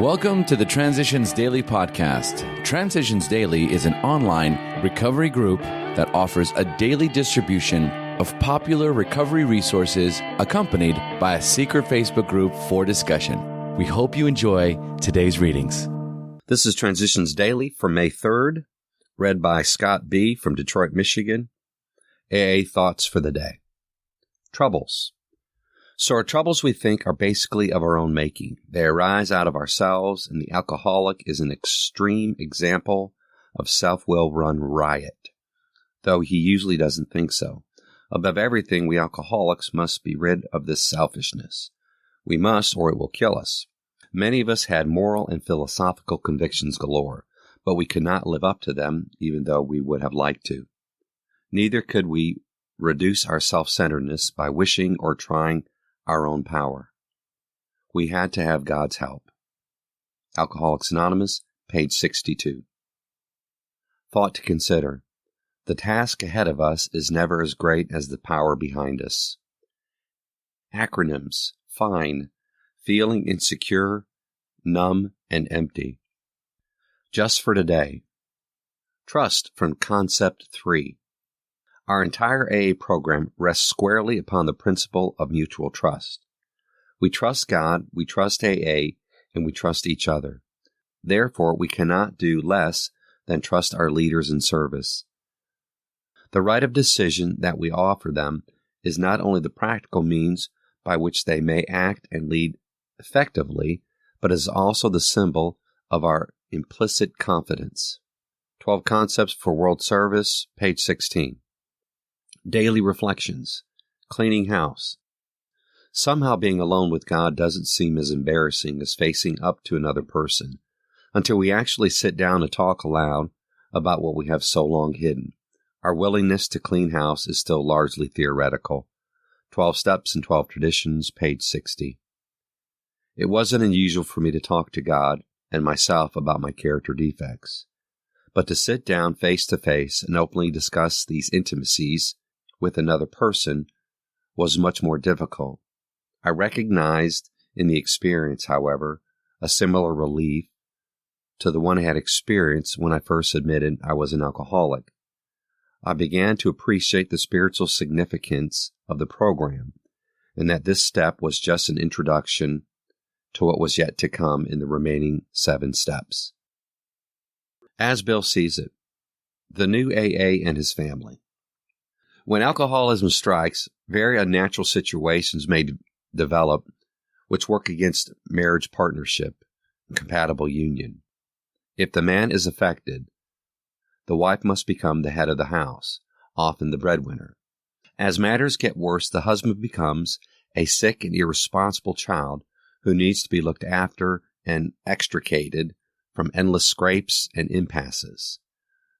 Welcome to the Transitions Daily podcast. Transitions Daily is an online recovery group that offers a daily distribution of popular recovery resources accompanied by a secret Facebook group for discussion. We hope you enjoy today's readings. This is Transitions Daily for May 3rd, read by Scott B. from Detroit, Michigan. AA Thoughts for the Day. Troubles. So our troubles, we think, are basically of our own making. They arise out of ourselves, and the alcoholic is an extreme example of self-will run riot, though he usually doesn't think so. Above everything, we alcoholics must be rid of this selfishness. We must, or it will kill us. Many of us had moral and philosophical convictions galore, but we could not live up to them, even though we would have liked to. Neither could we reduce our self-centeredness by wishing or trying our own power. We had to have God's help. Alcoholics Anonymous, page 62. Thought to consider. The task ahead of us is never as great as the power behind us. Acronyms. Fine. Feeling insecure, numb, and empty. Just for today. Trust from Concept 3. Our entire AA program rests squarely upon the principle of mutual trust. We trust God, we trust AA, and we trust each other. Therefore, we cannot do less than trust our leaders in service. The right of decision that we offer them is not only the practical means by which they may act and lead effectively, but is also the symbol of our implicit confidence. 12 Concepts for World Service, page 16. Daily reflections. Cleaning house. Somehow being alone with God doesn't seem as embarrassing as facing up to another person until we actually sit down and talk aloud about what we have so long hidden. Our willingness to clean house is still largely theoretical. 12 Steps and 12 Traditions, page 60. It wasn't unusual for me to talk to God and myself about my character defects, but to sit down face to face and openly discuss these intimacies with another person was much more difficult. I recognized in the experience, however, a similar relief to the one I had experienced when I first admitted I was an alcoholic. I began to appreciate the spiritual significance of the program, and that this step was just an introduction to what was yet to come in the remaining 7 steps. As Bill sees it, the new AA and his family. When alcoholism strikes, very unnatural situations may develop which work against marriage partnership and compatible union. If the man is affected, the wife must become the head of the house, often the breadwinner. As matters get worse, the husband becomes a sick and irresponsible child who needs to be looked after and extricated from endless scrapes and impasses.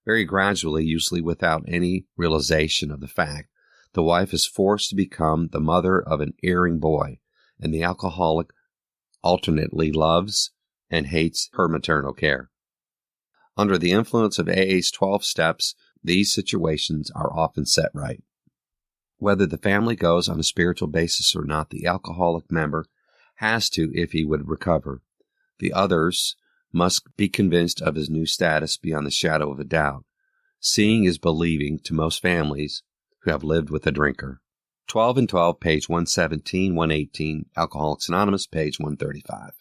Very gradually, usually without any realization of the fact, the wife is forced to become the mother of an erring boy, and the alcoholic alternately loves and hates her maternal care. Under the influence of AA's 12 steps, these situations are often set right. Whether the family goes on a spiritual basis or not, the alcoholic member has to if he would recover. The others must be convinced of his new status beyond the shadow of a doubt. Seeing is believing to most families who have lived with a drinker. 12 and 12, page 117, 118, Alcoholics Anonymous, page 135.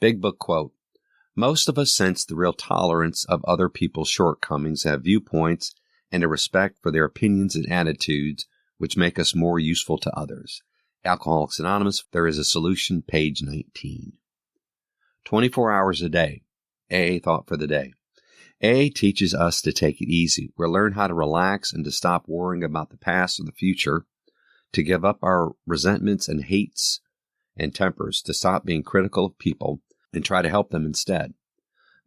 Big Book quote. Most of us sense the real tolerance of other people's shortcomings, have viewpoints, and a respect for their opinions and attitudes which make us more useful to others. Alcoholics Anonymous, There is a Solution, page 19. 24 hours a day. AA Thought for the Day. AA teaches us to take it easy. We'll learn how to relax and to stop worrying about the past or the future, to give up our resentments and hates and tempers, to stop being critical of people and try to help them instead.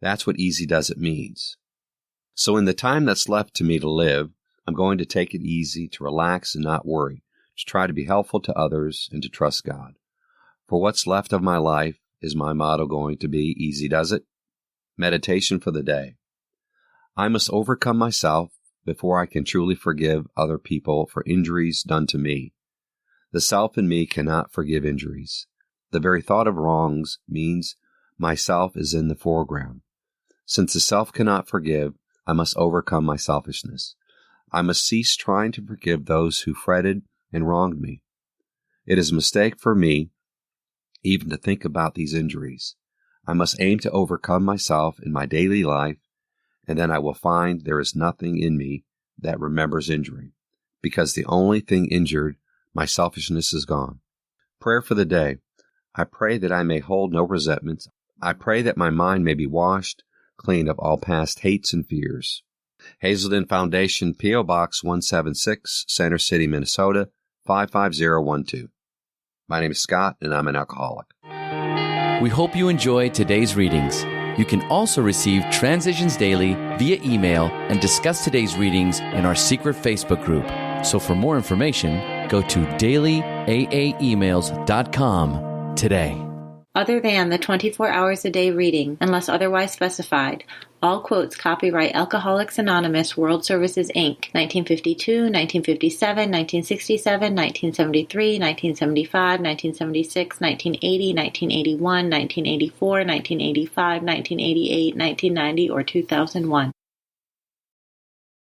That's what easy does it means. So in the time that's left to me to live, I'm going to take it easy, to relax and not worry, to try to be helpful to others and to trust God. For what's left of my life, is my motto going to be, easy does it? Meditation for the day. I must overcome myself before I can truly forgive other people for injuries done to me. The self in me cannot forgive injuries. The very thought of wrongs means myself is in the foreground. Since the self cannot forgive, I must overcome my selfishness. I must cease trying to forgive those who fretted and wronged me. It is a mistake for me even to think about these injuries. I must aim to overcome myself in my daily life, and then I will find there is nothing in me that remembers injury, because the only thing injured, my selfishness, is gone. Prayer for the day. I pray that I may hold no resentments. I pray that my mind may be washed clean of all past hates and fears. Hazelden Foundation, P.O. Box 176, Center City, Minnesota, 55012. My name is Scott, and I'm an alcoholic. We hope you enjoyed today's readings. You can also receive Transitions Daily via email and discuss today's readings in our secret Facebook group. So for more information, go to dailyaaemails.com today. Other than the 24 hours a day reading, unless otherwise specified, all quotes copyright Alcoholics Anonymous World Services, Inc., 1952, 1957, 1967, 1973, 1975, 1976, 1980, 1981, 1984, 1985, 1988, 1990, or 2001.